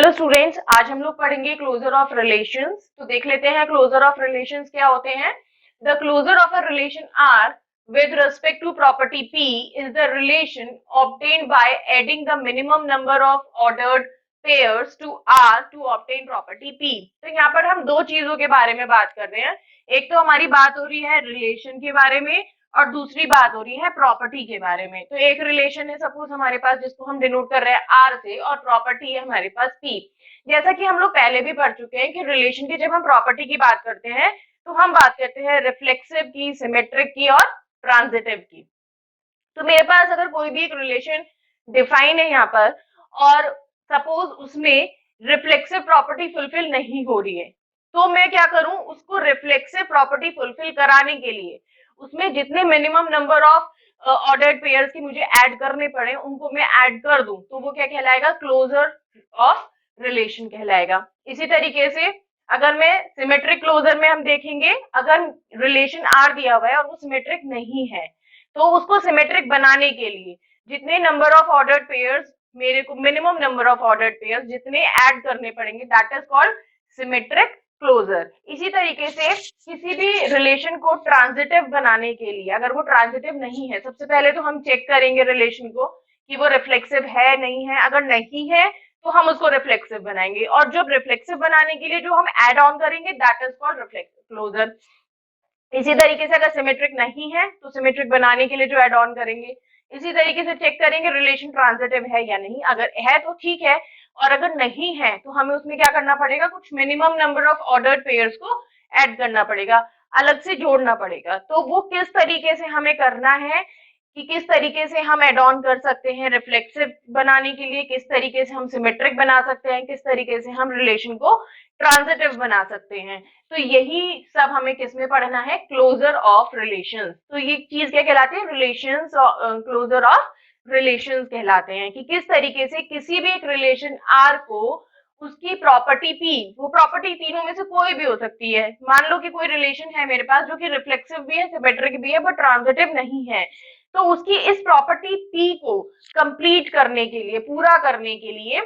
Hello students, आज हम लोग पढ़ेंगे क्लोजर ऑफ रिलेशंस। तो देख लेते हैं क्लोजर ऑफ रिलेशंस क्या होते हैं। The closure of a relation R with respect to property P is the relation obtained by adding the minimum number of ordered pairs to R to obtain property P। तो यहाँ पर हम दो चीजों के बारे में बात कर रहे हैं। एक तो हमारी बात हो रही है रिलेशन के बारे में और दूसरी बात हो रही है प्रॉपर्टी के बारे में। तो एक रिलेशन है सपोज हमारे पास, जिसको हम डिनोट कर रहे हैं आर से, और प्रॉपर्टी है हमारे पास पी। जैसा कि हम लोग पहले भी पढ़ चुके हैं कि रिलेशन की जब हम प्रॉपर्टी की बात करते हैं तो हम बात करते हैं रिफ्लेक्सिव की, सिमेट्रिक की और ट्रांजिटिव की। तो मेरे पास अगर कोई भी एक रिलेशन डिफाइन है यहाँ पर और सपोज उसमें रिफ्लेक्सिव प्रॉपर्टी फुलफिल नहीं हो रही है, तो मैं क्या करूं, उसको रिफ्लेक्सिव प्रॉपर्टी फुलफिल कराने के लिए उसमें जितने minimum number of ordered pairs की मुझे ऐड करने पड़े उनको मैं ऐड कर दूं, तो वो क्या कहलाएगा, क्लोजर ऑफ रिलेशन कहलाएगा। इसी तरीके से अगर मैं सिमेट्रिक क्लोजर में हम देखेंगे, अगर रिलेशन आर दिया हुआ है और वो सिमेट्रिक नहीं है, तो उसको सिमेट्रिक बनाने के लिए जितने नंबर ऑफ ऑर्डर्ड पेयर्स, मेरे को minimum number of ordered pairs जितने ऐड करने पड़ेंगे, that is called symmetric closure. इसी तरीके से किसी भी रिलेशन को ट्रांजिटिव बनाने के लिए, अगर वो ट्रांजिटिव नहीं है, सबसे पहले तो हम चेक करेंगे रिलेशन को कि वो रिफ्लेक्सिव है नहीं है। अगर नहीं है तो हम उसको रिफ्लेक्सिव बनाएंगे, और जब रिफ्लेक्सिव बनाने के लिए जो हम ऐड ऑन करेंगे that is called reflexive closure. इसी तरीके से अगर सिमेट्रिक नहीं है तो सिमेट्रिक बनाने के लिए जो ऐड ऑन करेंगे, इसी तरीके से चेक करेंगे रिलेशन ट्रांजिटिव है या नहीं। अगर है तो ठीक है, और अगर नहीं है तो हमें उसमें क्या करना पड़ेगा, कुछ minimum number of ordered pairs को ऐड करना पड़ेगा, अलग से जोड़ना पड़ेगा। तो वो किस तरीके से हमें करना है, कि किस तरीके से हम एड ऑन कर सकते हैं रिफ्लेक्सिव बनाने के लिए, किस तरीके से हम सिमेट्रिक बना सकते हैं, किस तरीके से हम रिलेशन को ट्रांजिटिव बना सकते हैं। तो यही सब हमें किसमें पढ़ना है, क्लोजर ऑफ रिलेशंस। तो ये चीज क्या कहलाती है, रिलेशंस, क्लोजर ऑफ रिलेशंस कहलाते हैं, कि किस तरीके से किसी भी एक रिलेशन आर को उसकी प्रॉपर्टी पी, वो प्रॉपर्टी तीनों में से कोई भी हो सकती है। मान लो कि कोई रिलेशन है मेरे पास जो कि रिफ्लेक्सिव भी है, सिमेट्रिक भी है, बट ट्रांजिटिव नहीं है, तो उसकी इस प्रॉपर्टी पी को कंप्लीट करने के लिए, पूरा करने के लिए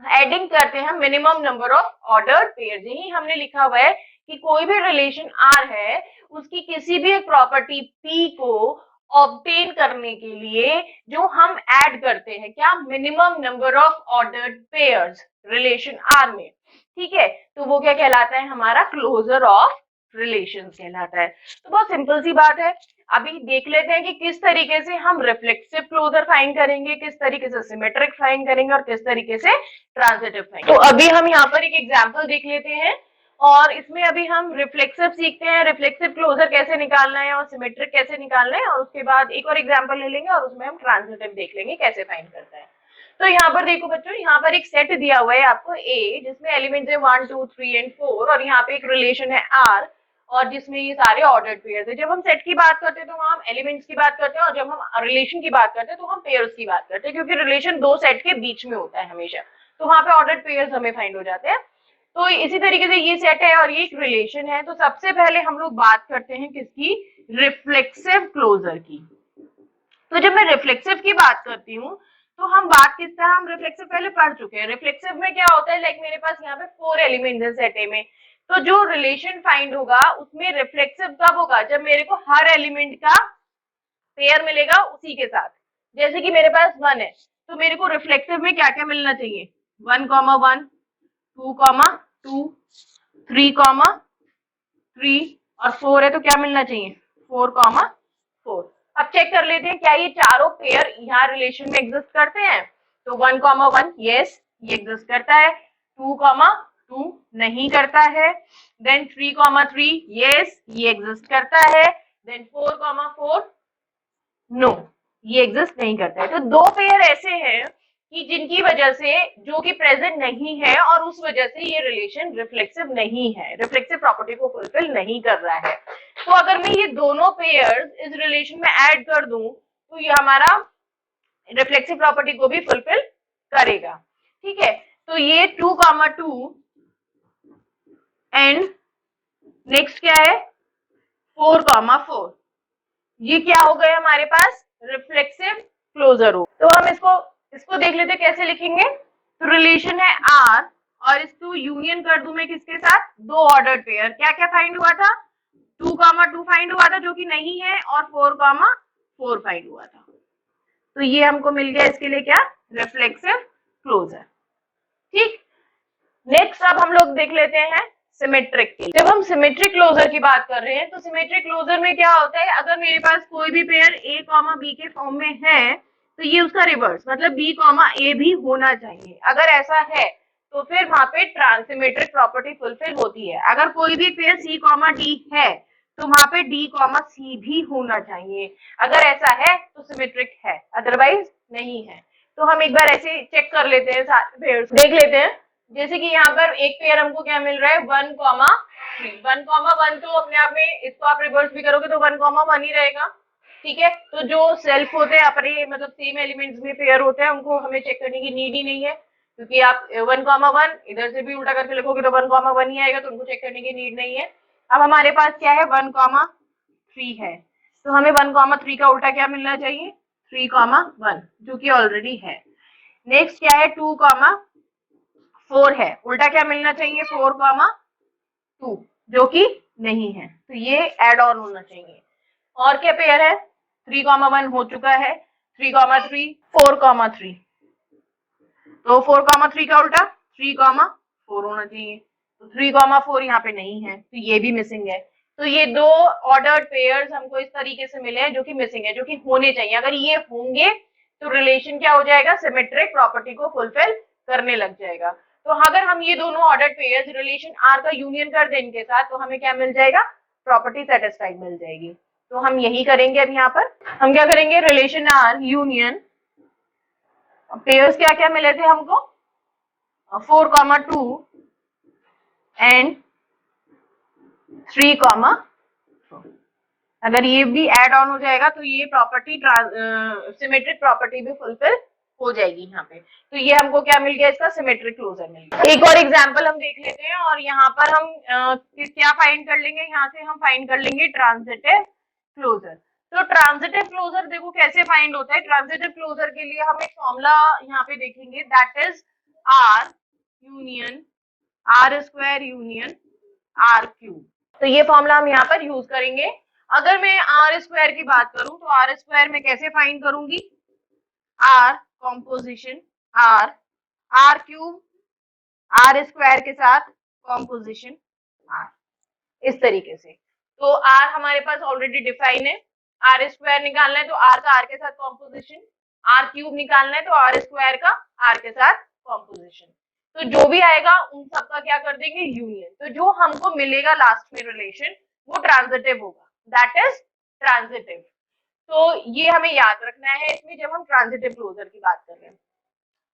एडिंग करते हैं minimum number of ordered pairs. यही हमने लिखा हुआ है कि कोई भी रिलेशन आर है, उसकी किसी भी एक प्रॉपर्टी पी को ऑब्टेन करने के लिए जो हम ऐड करते हैं, क्या, minimum number of ordered pairs relation R में। ठीक है, तो वो क्या कहलाता है, हमारा क्लोजर ऑफ रिलेशंस कहलाता है। तो बहुत सिंपल सी बात है। अभी देख लेते हैं कि किस तरीके से हम रिफ्लेक्सिव क्लोजर फाइंड करेंगे, किस तरीके से सिमेट्रिक फाइंड करेंगे और किस तरीके से ट्रांजिटिव फाइंड। तो अभी हम यहाँ पर एक एग्जांपल देख लेते हैं, और इसमें अभी हम रिफ्लेक्सिव सीखते हैं, रिफ्लेक्सिव क्लोजर कैसे निकालना है और सिमेट्रिक कैसे निकालना है, और उसके बाद एक और एग्जांपल ले लेंगे और उसमें हम ट्रांजिटिव देख लेंगे कैसे फाइंड करता है। तो यहाँ पर देखो बच्चों, यहाँ पर एक सेट दिया हुआ है आपको ए, जिसमें एलिमेंट्स है 1 2 3 एंड 4, और यहाँ पे एक रिलेशन है आर, और जिसमें ये सारे ऑर्डर्ड पेयर्स है। जब हम सेट की बात करते हैं तो वहां हम एलिमेंट्स की बात करते हैं, और जब हम रिलेशन की बात करते हैं तो हम पेयर्स की बात करते हैं, क्योंकि रिलेशन दो सेट के बीच में होता है हमेशा, तो वहां पे ऑर्डर्ड पेयर्स हमें फाइंड हो जाते हैं। तो इसी तरीके से ये सेट है और ये एक रिलेशन है। तो सबसे पहले हम लोग बात करते हैं किसकी, रिफ्लेक्सिव क्लोजर की। तो जब मैं रिफ्लेक्सिव की बात करती हूँ तो हम बात किस तरह, हम रिफ्लेक्सिव पहले पढ़ चुके हैं। रिफ्लेक्सिव में क्या होता है, लाइक मेरे पास यहाँ पे 4 एलिमेंट्स है सेट ए में, तो जो रिलेशन फाइंड होगा उसमें रिफ्लेक्सिव कब होगा, जब मेरे को हर एलिमेंट का पेयर मिलेगा उसी के साथ। जैसे कि मेरे पास 1 है तो मेरे को रिफ्लेक्सिव में क्या क्या मिलना चाहिए, 1, 1, 2, 2, 3, 3 और 4 है तो क्या मिलना चाहिए, 4, 4। अब चेक कर लेते हैं क्या ये चारों पेयर यहाँ रिलेशन में एग्जिस्ट करते हैं। तो 1, 1 यस ये एग्जिस्ट करता है, 2, 2 नहीं करता है, देन 3, 3 यस ये एग्जिस्ट करता है, देन 4, 4 नो ये एग्जिस्ट नहीं करता है। तो दो पेयर ऐसे हैं कि जिनकी वजह से, जो कि प्रेजेंट नहीं है और उस वजह से ये रिलेशन रिफ्लेक्सिव नहीं है, रिफ्लेक्सिव प्रॉपर्टी को फुलफिल नहीं कर रहा है। तो अगर मैं ये दोनों पेयर्स इस रिलेशन में ऐड कर दूं तो ये हमारा रिफ्लेक्सिव प्रॉपर्टी को भी फुलफिल करेगा। ठीक है, तो ये 2, 2 एंड नेक्स्ट क्या है 4, 4, ये क्या हो गया हमारे पास, रिफ्लेक्सिव क्लोजर हो। तो हम इसको देख लेते कैसे लिखेंगे। तो रिलेशन है आर और इसको यूनियन कर दूं मैं किसके साथ, दो ऑर्डर्ड पेयर। क्या क्या फाइंड हुआ था, 2,2 फाइंड हुआ था जो कि नहीं है, और 4,4 फाइंड हुआ था। तो ये हमको मिल गया इसके लिए क्या, रिफ्लेक्सिव क्लोजर। ठीक, नेक्स्ट अब हम लोग देख लेते हैं सिमेट्रिक की। जब हम सिमेट्रिक क्लोजर की बात कर रहे हैं तो सिमेट्रिक क्लोजर में क्या होता है, अगर मेरे पास कोई भी पेयर ए कॉमा बी के फॉर्म में है तो ये उसका रिवर्स मतलब बी कॉमा ए भी होना चाहिए। अगर ऐसा है तो फिर वहां पे ट्रांसिमेट्रिक प्रॉपर्टी फुलफिल होती है। अगर कोई भी पेयर सी कॉमा डी है तो वहां पे डी कॉमा सी भी होना चाहिए। अगर ऐसा है तो सिमेट्रिक है, अदरवाइज नहीं है। तो हम एक बार ऐसे चेक कर लेते हैं, सारे पेयर्स देख लेते हैं। जैसे कि यहाँ पर एक पेयर हमको क्या मिल रहा है, 1,3। 1,1 तो अपने आप में, इसको आप रिवर्स भी करोगे तो 1,1 ही रहेगा। ठीक है, तो जो सेल्फ होते हैं अपने मतलब सेम एलिमेंट्स में पेयर होते हैं उनको हमें चेक करने की नीड ही नहीं है, क्योंकि आप 1,1 इधर से भी उल्टा करके लिखोगे तो 1,1 ही आएगा, तो उनको चेक करने की नीड नहीं है। अब हमारे पास क्या है, 1,3 है, तो हमें 1,3 का उल्टा क्या मिलना चाहिए, 3,1, जो कि ऑलरेडी है। नेक्स्ट क्या है, 2,4 है, उल्टा क्या मिलना चाहिए, 4,2, जो कि नहीं है, तो ये एड ऑन होना चाहिए। और क्या पेयर है, 3,1 हो चुका है, 3,3, 4,3, तो 4,3 का उल्टा 3,4 होना चाहिए, तो 3,4 यहाँ पे नहीं है, तो ये भी मिसिंग है। तो ये दो ऑर्डर्ड पेयर्स हमको इस तरीके से मिले हैं जो कि मिसिंग है, जो कि होने चाहिए। अगर ये होंगे तो रिलेशन क्या हो जाएगा, सिमेट्रिक प्रॉपर्टी को फुलफिल करने लग जाएगा। तो अगर हम ये दोनों ऑर्डर्ड पेयर्स रिलेशन आर का यूनियन कर दें इनके साथ, तो हमें क्या मिल जाएगा, प्रॉपर्टी सेटिस्फाइड मिल जाएगी। तो हम यही करेंगे। अब यहाँ पर हम क्या करेंगे, रिलेशन आर यूनियन पेयर्स क्या क्या मिले थे हमको, 4,2 एंड 3,4। अगर ये भी ऐड ऑन हो जाएगा तो ये प्रॉपर्टी सिमेट्रिक प्रॉपर्टी भी फुलफिल हो जाएगी यहाँ पे। तो ये हमको क्या मिल गया, इसका सिमेट्रिक क्लोजर मिल गया। एक और एग्जांपल हम देख लेते हैं, और यहाँ पर हम क्या फाइंड कर लेंगे, यहाँ से हम फाइंड कर लेंगे ट्रांजिटिव क्लोजर। तो ट्रांजिटिव क्लोजर देखो कैसे फाइंड होता है। ट्रांजिटिव क्लोजर के लिए हम एक फॉर्मूला यहाँ पे देखेंगे, that is R union R square union R cube. तो ये फॉर्मूला हम यहाँ पर यूज करेंगे। अगर मैं आर स्क्वायर की बात करूं तो आर स्क्वायर में कैसे फाइंड करूंगी, R composition R, R cube R square के साथ कॉम्पोजिशन आर, इस तरीके से। तो आर हमारे पास ऑलरेडी डिफाइन है, आर स्क्वायर निकालना है तो आर का आर के साथ कॉम्पोजिशन, आर क्यूब निकालना है तो आर स्क्वायर का आर के साथ कॉम्पोजिशन। तो जो भी आएगा उन सबका क्या कर देंगे, यूनियन। तो जो हमको मिलेगा लास्ट में रिलेशन वो ट्रांजिटिव होगा, दैट इज ट्रांजिटिव। तो ये हमें याद रखना है इसमें जब हम ट्रांजिटिव क्लोजर की बात कर रहे हैं।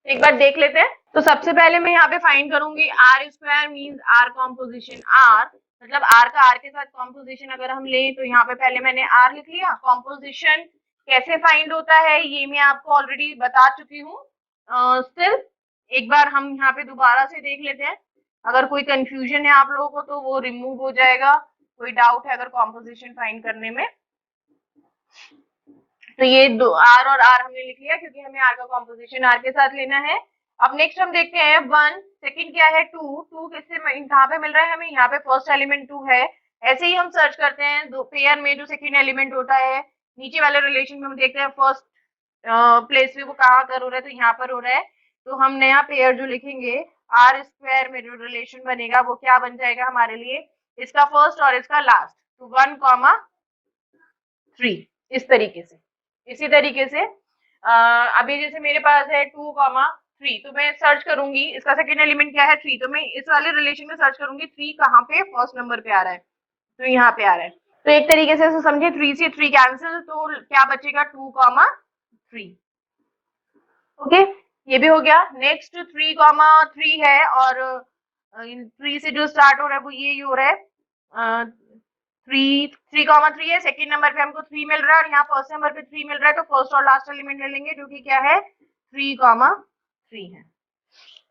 एक बार देख लेते हैं। तो सबसे पहले मैं यहाँ पे फाइंड करूंगी R square means R composition R, मतलब आर का आर के साथ कॉम्पोजिशन अगर हम लें तो यहाँ पे पहले मैंने आर लिख लिया। कॉम्पोजिशन कैसे फाइंड होता है ये मैं आपको ऑलरेडी बता चुकी हूँ, स्टिल एक बार हम यहाँ पे दोबारा से देख लेते हैं। अगर कोई कंफ्यूजन है आप लोगों को तो वो रिमूव हो जाएगा, कोई डाउट है अगर कॉम्पोजिशन फाइंड करने में। तो ये दो आर और आर हमने लिख लिया क्योंकि हमें आर का कॉम्पोजिशन आर के साथ लेना है। अब नेक्स्ट हम देखते हैं 1, सेकंड क्या है 2, 2 किससे कहाँ पे मिल रहा है हमें, यहाँ पे फर्स्ट एलिमेंट 2 है। ऐसे ही हम सर्च करते हैं दो पेयर में जो सेकंड एलिमेंट होता है, नीचे वाले रिलेशन में हम देखते हैं फर्स्ट प्लेस पे वो कहाँ कर हो रहा है, तो यहाँ पर हो रहा है। तो हम नया पेयर जो लिखेंगे आर स्क्वायर में जो रिलेशन बनेगा वो क्या बन जाएगा हमारे लिए, इसका फर्स्ट और इसका लास्ट, तो 1,3 इस तरीके से। इसी तरीके से अभी जैसे मेरे पास है 2,3, तो मैं सर्च करूंगी इसका सेकेंड एलिमेंट क्या है 3, तो मैं इस वाले रिलेशन में सर्च करूंगी 3 कहाँ पे फर्स्ट नंबर पे आ रहा है, तो यहाँ पे आ रहा है। तो एक तरीके से समझे 3 से 3 कैंसिल, तो क्या बचेगा 2,3। ओके, ये भी हो गया। नेक्स्ट 3,3 है और 3 से जो स्टार्ट हो रहा है वो ये हो रहा है 3,3 है, सेकंड नंबर पे हमको 3 मिल रहा है और यहाँ फर्स्ट नंबर पे 3 मिल रहा है, तो फर्स्ट और लास्ट एलिमेंट ले लेंगे जो कि क्या है 3,3 है।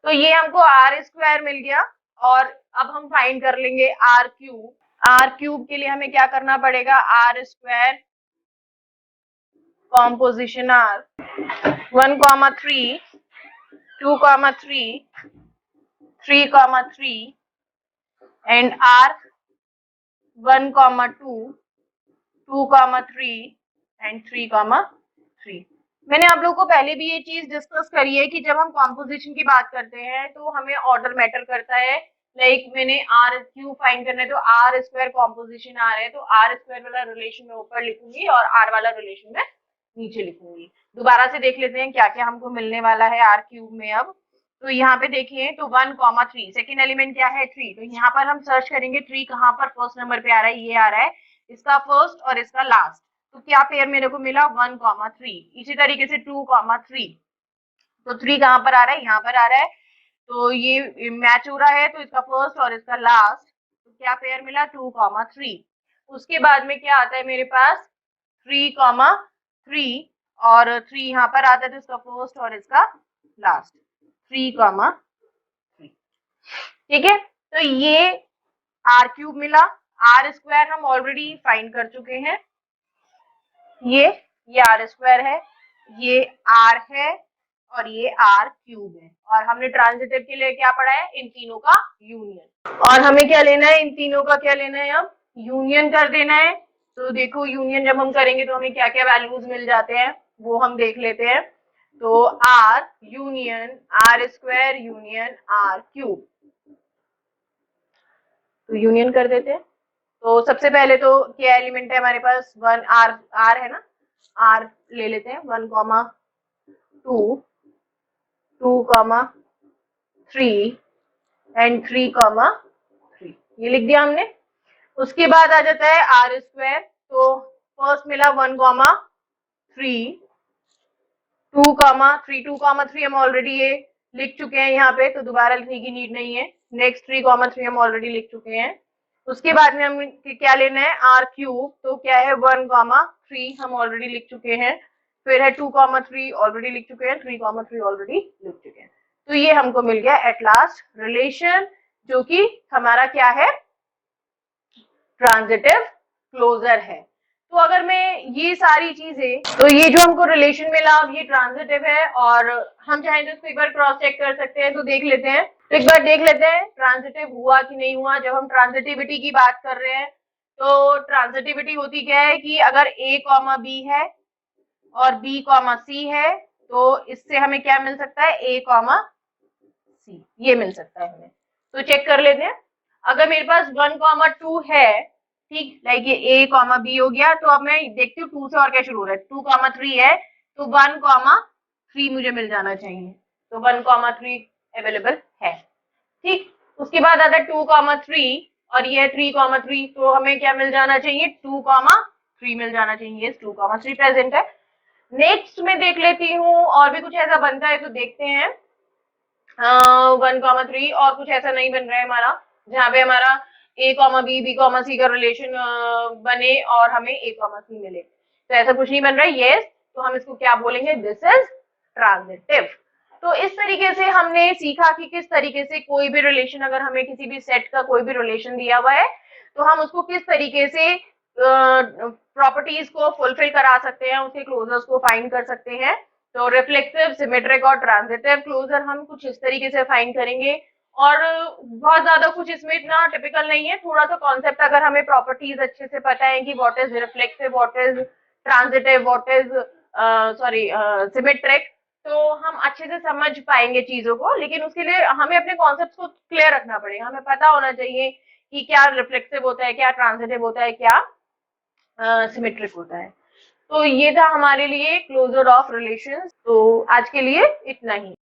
तो ये हमको आर स्क्वायर मिल गया। और अब हम फाइंड कर लेंगे आर क्यूब। आर क्यूब के लिए हमें क्या करना पड़ेगा, are square composition are 1,3 2, 3, and R 1, 2, 3 and 3, 3। मैंने आप लोगों को पहले भी ये चीज डिस्कस करी है कि जब हम कॉम्पोजिशन की बात करते हैं तो हमें ऑर्डर मैटर करता है। लाइक मैंने आर क्यू फाइंड करना है तो आर स्क्वायर कॉम्पोजिशन आ रहा है तो आर स्क्वायर वाला रिलेशन में ऊपर लिखूंगी और आर वाला रिलेशन में नीचे लिखूंगी। दोबारा से देख लेते हैं क्या क्या हमको मिलने वाला है आर क्यूब में। अब तो यहाँ पे देखिए तो 1, 3 सेकेंड एलिमेंट क्या है 3, तो यहाँ पर हम सर्च करेंगे 3 कहाँ पर फर्स्ट नंबर पे आ रहा है, ये आ रहा है इसका फर्स्ट और इसका लास्ट। तो क्या पेयर मेरे को मिला 1, 3। इसी तरीके से 2, 3, तो 3 कहाँ पर आ रहा है, यहाँ पर आ रहा है, तो ये मैच हो रहा है तो इसका फर्स्ट और इसका लास्ट, तो क्या पेयर मिला 2, 3। उसके बाद में क्या आता है मेरे पास 3, 3 और 3 यहाँ पर आता है तो इसका फर्स्ट और इसका लास्ट 3, 3। ठीक है, तो ये आर क्यूब मिला। आर स्क्वायर हम ऑलरेडी फाइंड कर चुके हैं, ये आर स्क्वायर है, ये आर है और ये आर क्यूब है। और हमने ट्रांजिटिव के लिए क्या पढ़ा है, इन तीनों का यूनियन। और हमें क्या लेना है, इन तीनों का क्या लेना है, अब यूनियन कर देना है। तो देखो यूनियन जब हम करेंगे तो हमें क्या क्या वैल्यूज मिल जाते हैं वो हम देख लेते हैं। तो R union R square union R cube, तो यूनियन कर देते हैं। तो सबसे पहले तो क्या एलिमेंट है हमारे पास, 1 आर, आर है ना, आर ले लेते हैं 1, 2, 2, 3 एंड 3, 3 ये लिख दिया हमने। उसके बाद आ जाता है आर स्क्वायर, तो फर्स्ट मिला 1, 3, 2, 3, 2, 3 हम ऑलरेडी ये लिख चुके हैं यहाँ पे, तो दोबारा लिखने की नीड नहीं है। नेक्स्ट 3, 3 हम ऑलरेडी लिख चुके हैं। उसके बाद में हम क्या लेना है आर क्यूब, तो क्या है 1, 3 हम ऑलरेडी लिख चुके हैं, फिर है 2, 3 ऑलरेडी लिख चुके हैं, 3, 3 ऑलरेडी लिख चुके हैं। तो ये हमको मिल गया एट लास्ट रिलेशन, जो कि हमारा क्या है, ट्रांजिटिव क्लोजर है। तो अगर मैं ये सारी चीजें, तो ये जो हमको रिलेशन मिला अब ये ट्रांजिटिव है, और हम चाहें तो इसको एक बार क्रॉस चेक कर सकते हैं। तो देख लेते हैं, तो एक बार देख लेते हैं ट्रांजिटिव हुआ कि नहीं हुआ। जब हम ट्रांजिटिविटी की बात कर रहे हैं तो ट्रांजिटिविटी होती क्या है कि अगर a, b है और b, c है, तो इससे हमें क्या मिल सकता है, a, c ये मिल सकता है हमें। तो चेक कर लेते हैं। अगर मेरे पास 1, 2 है, ठीक, लाइक ये a, b हो गया, तो अब मैं देखती हूँ 2 से और क्या शुरू हो रहा है, 2, 3 है, तो 1, 3 मुझे मिल जाना चाहिए। तो 1, 3 अवेलेबल है, ठीक। उसके बाद आता है 2, 3 और ये 3, 3, तो हमें क्या मिल जाना चाहिए, 2, 3 मिल जाना चाहिए, 2, 3 प्रेजेंट है। नेक्स्ट में देख लेती हूँ और भी कुछ ऐसा बनता है तो देखते हैं। 1, 3 और कुछ ऐसा नहीं बन रहा है हमारा, जहाँ पे हमारा a, b, b, c का रिलेशन बने और हमें a, c मिले, तो ऐसा कुछ नहीं बन रहा है। यस, तो हम इसको क्या बोलेंगे, दिस इज ट्रांजिटिव। तो इस तरीके से हमने सीखा कि किस तरीके से कोई भी रिलेशन, अगर हमें किसी भी सेट का कोई भी रिलेशन दिया हुआ है तो हम उसको किस तरीके से प्रॉपर्टीज को फुलफिल करा सकते हैं, उसके क्लोजर्स को फाइंड कर सकते हैं। तो रिफ्लेक्सिव, सिमेट्रिक और ट्रांजिटिव क्लोजर हम कुछ इस तरीके से फाइंड करेंगे। और बहुत ज्यादा कुछ इसमें इतना टिपिकल नहीं है, थोड़ा सा कॉन्सेप्ट अगर हमें प्रॉपर्टीज अच्छे से पता है कि what is reflexive, what is transitive, what is symmetric, तो हम अच्छे से समझ पाएंगे चीजों को। लेकिन उसके लिए हमें अपने कॉन्सेप्ट को क्लियर रखना पड़ेगा, हमें पता होना चाहिए कि क्या रिफ्लेक्सिव होता है, क्या ट्रांजिटिव होता है, क्या सिमेट्रिक होता है। तो ये था हमारे लिए क्लोजर ऑफ रिलेशंस। तो आज के लिए इतना ही।